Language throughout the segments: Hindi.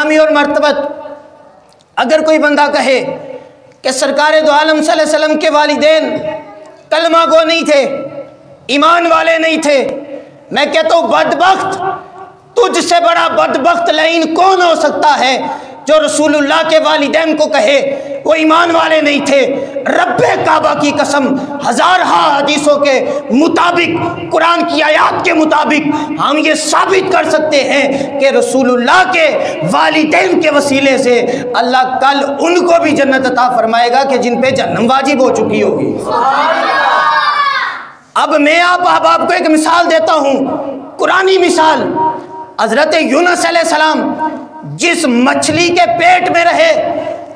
गिरामी और मर्तबत, अगर कोई बंदा कहे कि सरकार दो आलम सल्लल्लाहु अलैहि वसल्लम के वालिदैन कलमा गो नहीं थे, ईमान वाले नहीं थे, मैं कहता हूँ बदबख्त, तुझसे बड़ा बदबख्त लईन कौन हो सकता है जो रसूलुल्लाह के वालिदैन को कहे वो ईमान वाले नहीं थे। रब्बे काबा की कसम, हजार हदीसों के मुताबिक, कुरान की आयत के मुताबिक हम ये साबित कर सकते हैं कि रसूलुल्लाह के वालिदैन के वसीले से अल्लाह कल उनको भी जन्नत अता फरमाएगा कि जिन पे जहन्नम वाजिब हो चुकी होगी। अब मैं आपको एक मिसाल देता हूँ, कुरानी मिसाल। हजरत यूनुस अलैहिस्सलाम जिस मछली के पेट में रहे,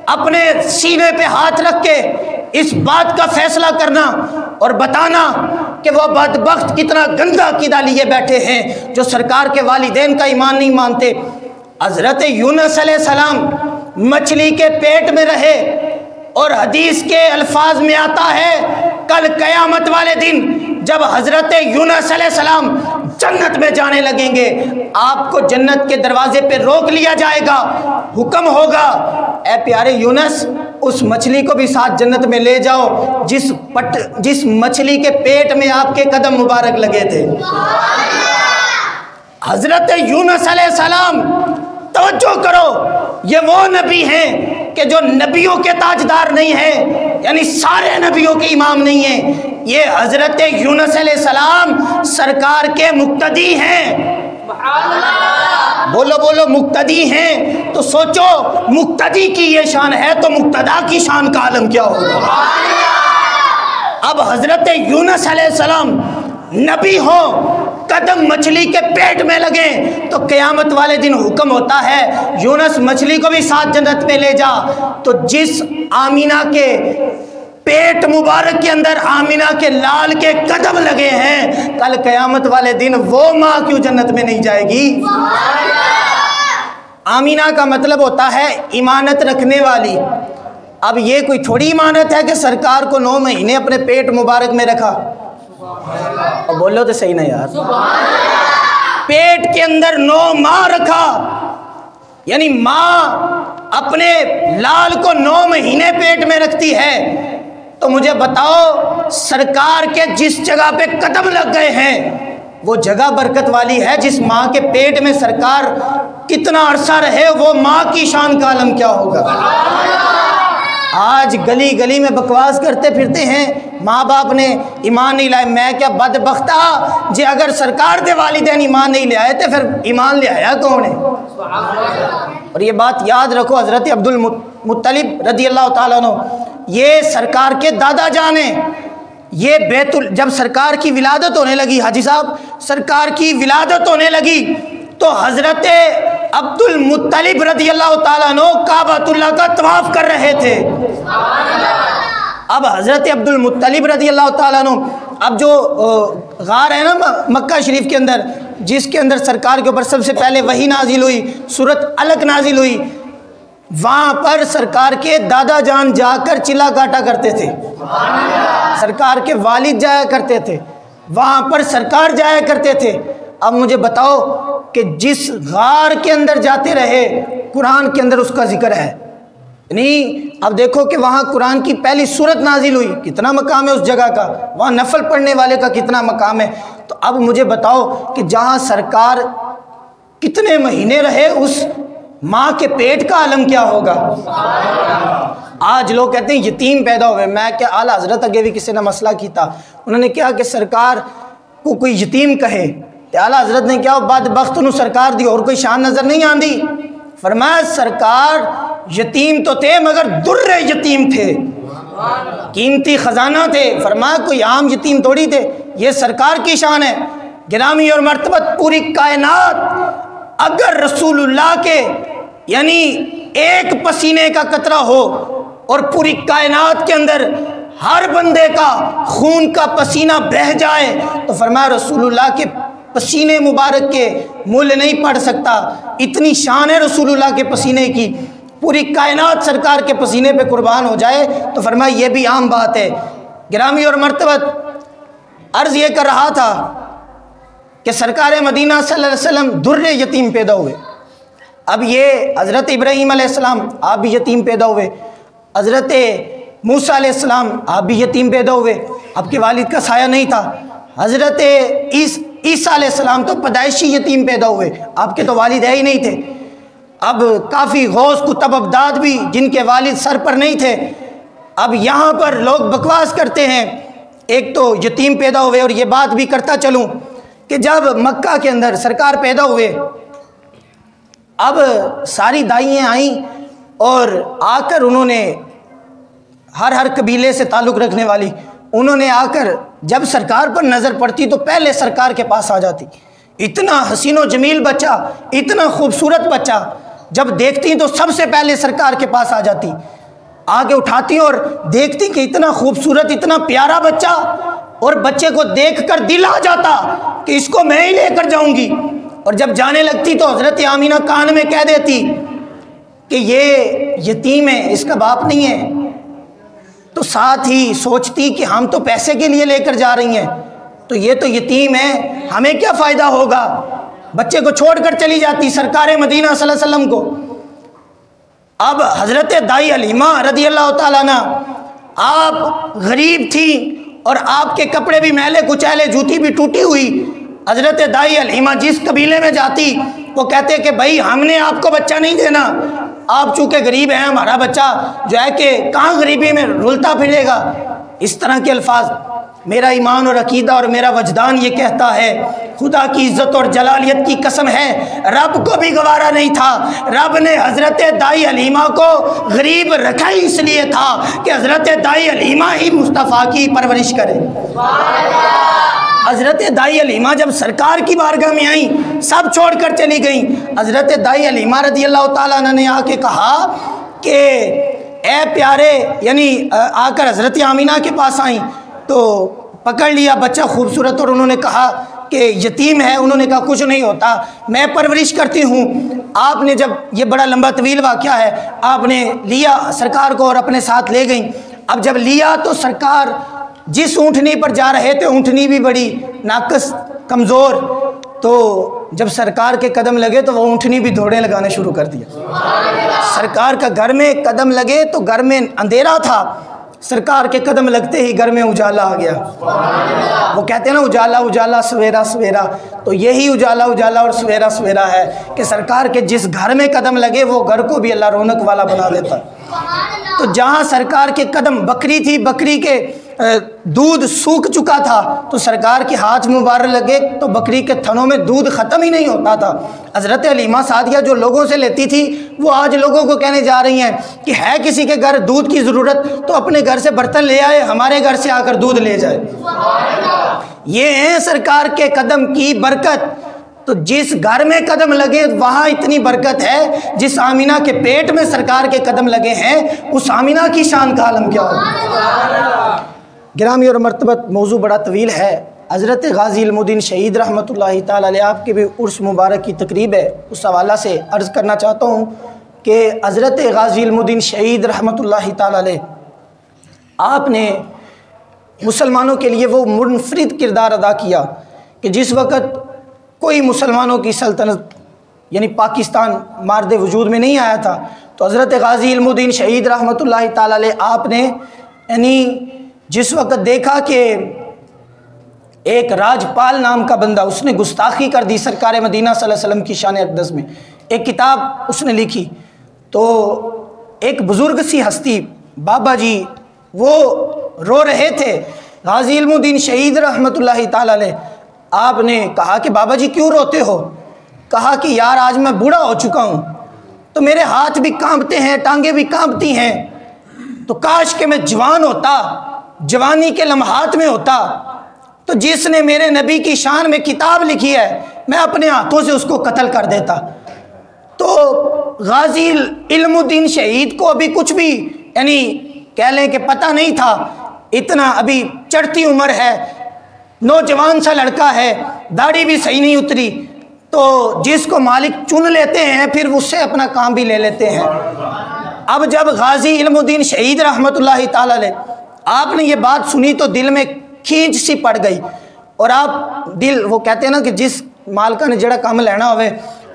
अपने सीने पे हाथ रख के इस बात का फैसला करना और बताना कि वह बदबख्त कितना गंदा अकीदा लिए बैठे हैं जो सरकार के वालिदैन का ईमान नहीं मानते। हजरत यूनुस अलैहिस्सलाम मछली के पेट में रहे और हदीस के अल्फाज में आता है कल क़यामत वाले दिन जब हजरत यूनुस अलैहिस्सलाम जन्नत में जाने लगेंगे, आपको जन्नत के दरवाजे पे रोक लिया जाएगा, हुक्म होगा ए प्यारे यूनुस उस मछली को भी साथ जन्नत में ले जाओ जिस मछली के पेट में आपके कदम मुबारक लगे थे। हजरत यूनुस अलैहिस्सलाम, तवज्जो करो, ये वो नबी हैं कि जो नबियों के ताजदार नहीं है, यानी सारे नबियों के इमाम नहीं है। ये हजरत यूनुस अलैहिस्सलाम सरकार के मुक्तदी हैं। बोलो बोलो, मुक्तदी हैं। तो सोचो, मुक्तदी की ये शान है तो मुक्तदा की शान का आलम क्या होगा। अब हजरत यूनुस अलैहिस्सलाम नबी हो, कदम मछली के पेट में लगे तो क़यामत वाले दिन हुक्म होता है यूनुस मछली को भी साथ जन्नत में ले जा। तो जिस आमीना के पेट मुबारक के अंदर आमीना के लाल के कदम लगे हैं, कल क़यामत वाले दिन वो माँ क्यों जन्नत में नहीं जाएगी। आमीना का मतलब होता है इमानत रखने वाली। अब ये कोई थोड़ी इमानत है कि सरकार को 9 महीने अपने पेट मुबारक में रखा। और बोलो तो सही ना यार, पेट के अंदर 9 माह रखा, यानी माँ अपने लाल को 9 महीने पेट में रखती है। तो मुझे बताओ, सरकार के जिस जगह पे कदम लग गए हैं वो जगह बरकत वाली है। जिस माँ के पेट में सरकार कितना अरसा रहे, वो माँ की शान का आलम क्या होगा। आज गली गली में बकवास करते फिरते हैं, माँ बाप ने ईमान नहीं लाए। मैं क्या बदबख्ता जे, अगर सरकार दे वालिदैन ईमान नहीं ले आए तो फिर ईमान ले आया कौन है। और ये बात याद रखो, हज़रत अब्दुल मुत्तलिब रदी अल्लाह ताला अन्हु ये सरकार के दादा जान हैं। ये बैतुल, जब सरकार की विलादत होने लगी, हाजी साहब सरकार की विलादत होने लगी तो हज़रत अब्दुल मुत्तलिब रदी अल्लाह ताला अन्हु काबतुल्लाह का तवाफ कर रहे थे। अब हज़रत अब्दुल मुत्तलिब रदी अल्लाह ताला अन्हु, अब जो गार है ना मक्का शरीफ के अंदर, जिसके अंदर सरकार के ऊपर सबसे पहले वही नाजिल हुई, सूरत अलग नाजिल हुई, वहाँ पर सरकार के दादा जान जाकर चिल्ला काटा करते थे। सरकार के वालिद जाया करते थे, वहाँ पर सरकार जाया करते थे। अब मुझे बताओ कि जिस गार के अंदर जाते रहे, कुरान के अंदर उसका जिक्र है नहीं। अब देखो कि वहाँ कुरान की पहली सूरत नाजिल हुई, कितना मकाम है उस जगह का, वहाँ नफल पढ़ने वाले का कितना मकाम है। तो अब मुझे बताओ कि जहाँ सरकार कितने महीने रहे, उस माँ के पेट का आलम क्या होगा। आज लोग कहते हैं यतीम पैदा हुए। मैं क्या, आला हजरत अगे भी किसी ने मसला किया, उन्होंने कहा कि सरकार को कोई यतीम कहे, आला हजरत ने क्या बदबख्त नूं सरकार दी और कोई शान नजर नहीं आती। फरमाया सरकार यतीम तो थे मगर दुर्रे यतीम थे, कीमती खजाना थे। फरमाया कोई आम यतीम थोड़ी थे, ये सरकार की शान है। गिरामी और मर्तबत पूरी कायनात अगर रसूलुल्लाह के यानी एक पसीने का कतरा हो और पूरी कायनात के अंदर हर बंदे का खून का पसीना बह जाए तो फरमाया रसूलुल्लाह के पसीने मुबारक के मूल्य नहीं पड़ सकता। इतनी शान है रसूलुल्लाह के पसीने की, पूरी कायनात सरकार के पसीने पे कुर्बान हो जाए तो फरमाया ये भी आम बात है। गिरामी और मर्तबत अर्ज़ ये कर रहा था कि सरकार मदीना सल्लल्लाहु अलैहि वसल्लम दुर्रे यतीम पैदा हुए। अब ये हज़रत इब्राहीम अलैहिस्सलाम आप भी यतीम पैदा हुए, हज़रत मूसा अलैहिस्सलाम आप भी यतीम पैदा हुए, आपके वालिद का साया नहीं था। हज़रत ईसा अलैहिस्सलाम तो पैदाइशी यतीम पैदा हुए, आपके तो वालिद ही नहीं थे। अब काफ़ी गौस कुतुब अबदाद भी जिनके वालिद सर पर नहीं थे। अब यहाँ पर लोग बकवास करते हैं, एक तो यतीम पैदा हुए, और ये बात भी करता चलूँ कि जब मक्का के अंदर सरकार पैदा हुए, अब सारी दाइयाँ आईं और आकर उन्होंने हर कबीले से ताल्लुक़ रखने वाली, उन्होंने आकर जब सरकार पर नज़र पड़ती तो पहले सरकार के पास आ जाती। इतना हसीनो जमील बच्चा, इतना खूबसूरत बच्चा, जब देखती तो सबसे पहले सरकार के पास आ जाती, आगे उठाती और देखती कि इतना खूबसूरत, इतना प्यारा बच्चा, और बच्चे को देखकर दिल आ जाता कि इसको मैं ही लेकर जाऊंगी। और जब जाने लगती तो हज़रत आमीना कान में कह देती कि ये यतीम है, इसका बाप नहीं है। तो साथ ही सोचती कि हम तो पैसे के लिए लेकर जा रही हैं, तो ये तो यतीम है, हमें क्या फ़ायदा होगा। बच्चे को छोड़कर चली जाती सरकार मदीना सल्लल्लाहु अलैहि वसल्लम को। अब हज़रत दाई हलीमा रज़ी अल्लाह ताला अन्हा, आप गरीब थी और आपके कपड़े भी मैले कुचैले, जूती भी टूटी हुई। हज़रत दाई हलीमा जिस कबीले में जाती वो कहते कि भाई हमने आपको बच्चा नहीं देना, आप चूँकि गरीब हैं, हमारा बच्चा जो है कि कहाँ गरीबी में रुलता फिरेगा। इस तरह के अल्फाज। मेरा ईमान और अकीदा और मेरा वजदान ये कहता है, खुदा की इज़्ज़त और जलालियत की कसम है, रब को भी गवारा नहीं था, रब ने हज़रत दाई हलीमा को गरीब रखा ही इसलिए था कि हज़रत दाई हलीमा ही मुस्तफ़ा की परवरिश करे। हज़रत दाई हलीमा जब सरकार की बारगाह में आई, सब छोड़कर चली गई। हज़रत दाई हलीमा रज़ी अल्लाह ताला अन्हा ने आके कहा कि ए प्यारे, यानी आकर हज़रत आमीना के पास आई तो पकड़ लिया बच्चा खूबसूरत, और उन्होंने कहा कि यतीम है। उन्होंने कहा कुछ नहीं होता, मैं परवरिश करती हूँ। आपने जब, ये बड़ा लंबा तवील वाक़या है, आपने लिया सरकार को और अपने साथ ले गई। अब जब लिया तो सरकार जिस ऊँटनी पर जा रहे थे, ऊँटनी भी बड़ी नाकस कमज़ोर, तो जब सरकार के कदम लगे तो वो ऊँटनी भी दौड़े लगाने शुरू कर दिया। सरकार का घर में कदम लगे तो घर में अंधेरा था, सरकार के कदम लगते ही घर में उजाला आ गया। वो कहते हैं ना, उजाला उजाला सवेरा सवेरा, तो यही उजाला उजाला और सवेरा सवेरा है कि सरकार के जिस घर में कदम लगे वो घर को भी अल्लाह रौनक वाला बना देता। तो जहाँ सरकार के कदम, बकरी थी, बकरी के दूध सूख चुका था, तो सरकार के हाथ मुबारक लगे तो बकरी के थनों में दूध ख़त्म ही नहीं होता था। हज़रत हलीमा सादिया जो लोगों से लेती थी, वो आज लोगों को कहने जा रही हैं कि है किसी के घर दूध की ज़रूरत तो अपने घर से बर्तन ले आए, हमारे घर से आकर दूध ले जाए। ये है सरकार के कदम की बरकत। तो जिस घर में कदम लगे वहाँ इतनी बरकत है, जिस आमीना के पेट में सरकार के कदम लगे हैं, उस आमीना की शान का आलम क्या हो। गिरामी और मर्तबत मौजू बड़ा तवील है। हज़रत गाज़ी इल्मुद्दीन शहीद रहमतुल्लाहि ताला अलैह आपके भी उर्स मुबारक की तकरीब है, उस हवाला से अर्ज़ करना चाहता हूँ कि हज़रत गाज़ी इल्मुद्दीन शहीद रहमतुल्लाहि ताला अलैह आपने मुसलमानों के लिए वो मुनफरिद किरदार अदा किया कि जिस वक़्त कोई मुसलमानों की सल्तनत यानी पाकिस्तान मार्दे वजूद में नहीं आया था, तो हज़रत गाज़ी इल्मुद्दीन शहीद रहमतुल्लाहि ताला अलैह आपने यानी जिस वक़्त देखा कि एक राजपाल नाम का बंदा, उसने गुस्ताखी कर दी सरकार मदीना सल्लल्लाहु अलैहि वसल्लम की शान अक़दस में, एक किताब उसने लिखी, तो एक बुज़ुर्ग सी हस्ती बाबा जी वो रो रहे थे। गाज़ी इल्मुद्दीन शहीद रहमतुल्लाहि ताला अलैह आपने कहा कि बाबा जी क्यों रोते हो। कहा कि यार आज मैं बूढ़ा हो चुका हूँ, तो मेरे हाथ भी कांपते हैं, टांगें भी कांपती हैं, तो काश कि मैं जवान होता, जवानी के लम्हात में होता, तो जिसने मेरे नबी की शान में किताब लिखी है मैं अपने हाथों से उसको कत्ल कर देता। तो गाज़ी इल्मुद्दीन शहीद को अभी कुछ भी यानी कह लें कि पता नहीं था, इतना अभी चढ़ती उम्र है, नौजवान सा लड़का है, दाढ़ी भी सही नहीं उतरी, तो जिसको मालिक चुन लेते हैं फिर उससे अपना काम भी ले लेते हैं। अब जब गाज़ी इल्मुद्दीन शहीद रहमतुल्लाहि ताला अलैह आपने ये बात सुनी तो दिल में खींच सी पड़ गई, और आप दिल, वो कहते हैं ना कि जिस मालका ने जड़ा काम लेना होवे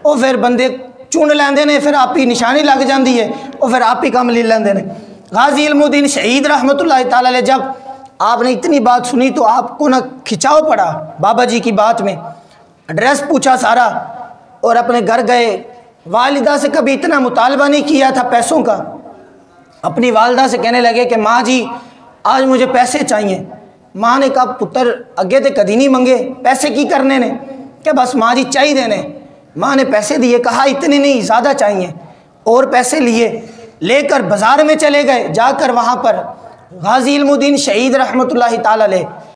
वो फिर बंदे चुन लेंदे ने, फिर आप ही निशानी लग जाती है और फिर आप ही काम ले लेंदे ने। गाजी इल्मुद्दीन शहीद रहमतुल्लाह ताला अलैह, जब आपने इतनी बात सुनी तो आपको ना खिंचाव पड़ा बाबा जी की बात में। एड्रेस पूछा सारा और अपने घर गए। वालिदा से कभी इतना मुतालबा नहीं किया था पैसों का। अपनी वालिदा से कहने लगे कि माँ जी आज मुझे पैसे चाहिए। माँ ने कहा पुत्र अगे तो कदी नहीं मंगे, पैसे की करने ने? क्या बस माँ जी चाहिए देने। माँ ने पैसे दिए, कहा इतने नहीं ज़्यादा चाहिए, और पैसे लिए लेकर बाज़ार में चले गए। जाकर वहाँ पर गाजी इल्मुद्दीन शहीद रहमतुल्लाह ताला अलैह